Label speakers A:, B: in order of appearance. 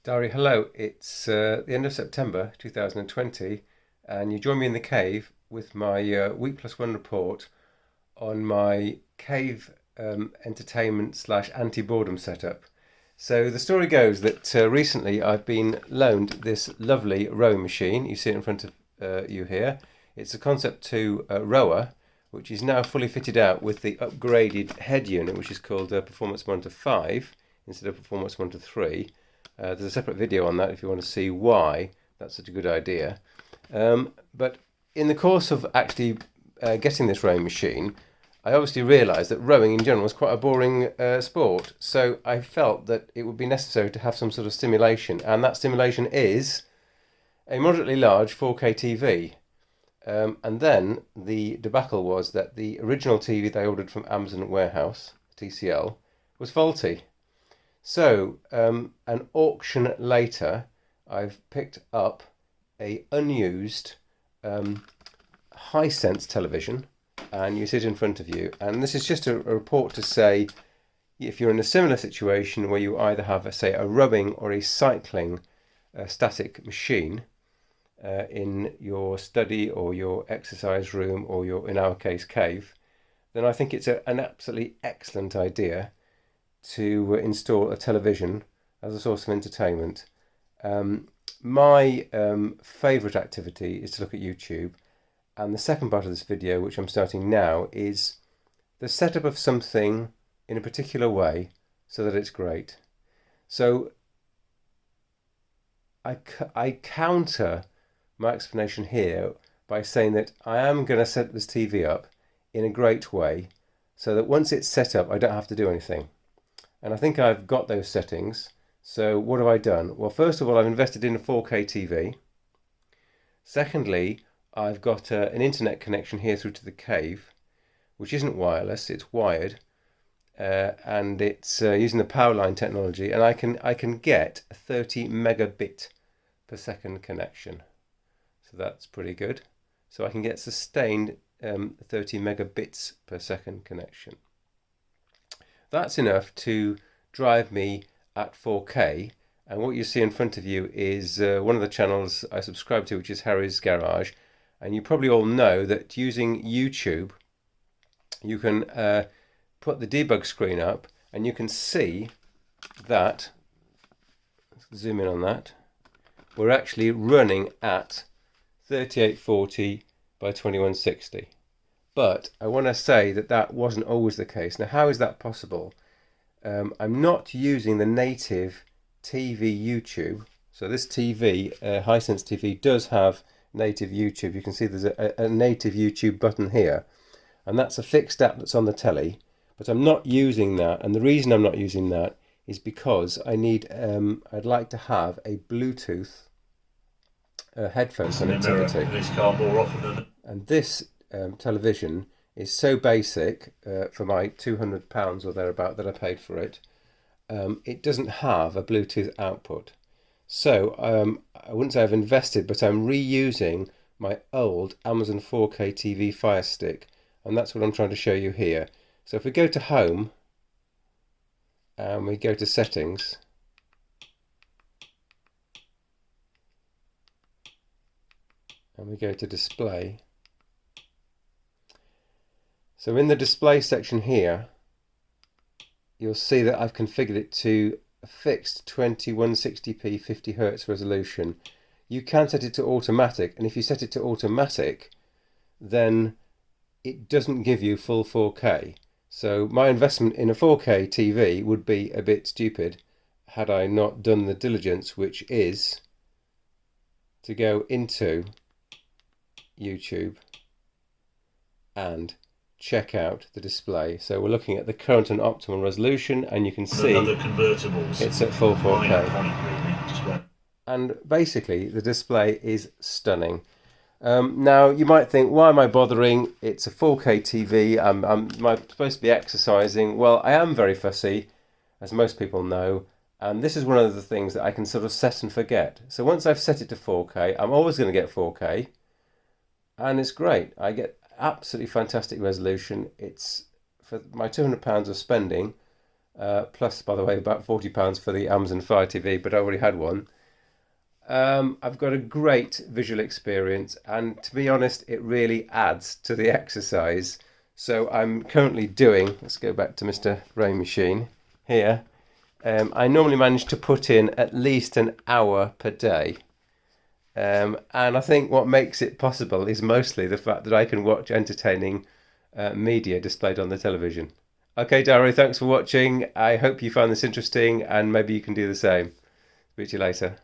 A: Dari, hello. It's the end of September 2020, and you join me in the cave with my week plus one report on my cave entertainment slash anti-boredom setup. So the story goes that recently I've been loaned this lovely rowing machine. You see it in front of you here. It's a Concept 2 rower, which is now fully fitted out with the upgraded head unit, which is called Performance Monitor 5 instead of Performance Monitor 3. There's a separate video on that if you want to see why that's such a good idea. But in the course of actually getting this rowing machine, I obviously realised that rowing in general was quite a boring sport. So I felt that it would be necessary to have some sort of stimulation, and that stimulation is a moderately large 4K TV. And then the debacle was that the original TV they ordered from Amazon Warehouse, TCL, was faulty. So, an auction later, I've picked up a unused Hisense television, and you see it in front of you. And this is just a report to say if you're in a similar situation where you either have, say, a rowing or a cycling static machine in your study or your exercise room or your, in our case, cave, then I think it's an absolutely excellent idea to install a television as a source of entertainment. My favourite activity is to look at YouTube, and the second part of this video, which I'm starting now, is the setup of something in a particular way so that it's great. So I counter my explanation here by saying that I am going to set this TV up in a great way so that once it's set up I don't have to do anything. And I think I've got those settings. So what have I done? Well, first of all, I've invested in a 4K TV. Secondly, I've got an internet connection here through to the cave, which isn't wireless, it's wired. And it's using the Powerline technology, and I can get a 30 megabit per second connection. So that's pretty good. So I can get sustained 30 megabits per second connection. That's enough to drive me at 4K, and what you see in front of you is one of the channels I subscribe to, which is Harry's Garage. And you probably all know that using YouTube you can put the debug screen up and you can see that, let's zoom in on that, we're actually running at 3840 by 2160. But I want to say that that wasn't always the case. Now, how is that possible? I'm not using the native TV YouTube. So this TV, Hisense TV, does have native YouTube. You can see there's a native YouTube button here, and that's a fixed app that's on the telly. But I'm not using that, and the reason I'm not using that is because I need, I'd like to have a Bluetooth headphone connectivity.
B: This car more often than
A: And this television is so basic for my £200 or thereabout that I paid for it. It doesn't have a Bluetooth output. So I wouldn't say I've invested, but I'm reusing my old Amazon 4K TV Fire Stick, and that's what I'm trying to show you here. So if we go to Home and we go to Settings, and we go to Display. So in the display section here, you'll see that I've configured it to a fixed 2160p 50 Hz resolution. You can set it to automatic, and if you set it to automatic, then it doesn't give you full 4K. So my investment in a 4K TV would be a bit stupid had I not done the diligence, which is to go into YouTube and check out the display. So we're looking at the current and optimal resolution, and you can see
B: other convertibles.
A: it's at full 4K.
B: Display.
A: And basically the display is stunning. Now you might think, why am I bothering? It's a 4K TV. I'm supposed to be exercising. Well, I am very fussy, as most people know, and this is one of the things that I can sort of set and forget. So once I've set it to 4K, I'm always going to get 4K, and it's great. I get absolutely fantastic resolution. It's for my £200 of spending. plus, by the way, about £40 for the Amazon Fire TV, but I already had one. I've got a great visual experience, and to be honest, it really adds to the exercise. So I'm currently doing, let's go back to Mr. Rain Machine here. I normally manage to put in at least an hour per day. And I think what makes it possible is mostly the fact that I can watch entertaining media displayed on the television. Okay, Darry, thanks for watching. I hope you found this interesting, and maybe you can do the same. Speak to you later.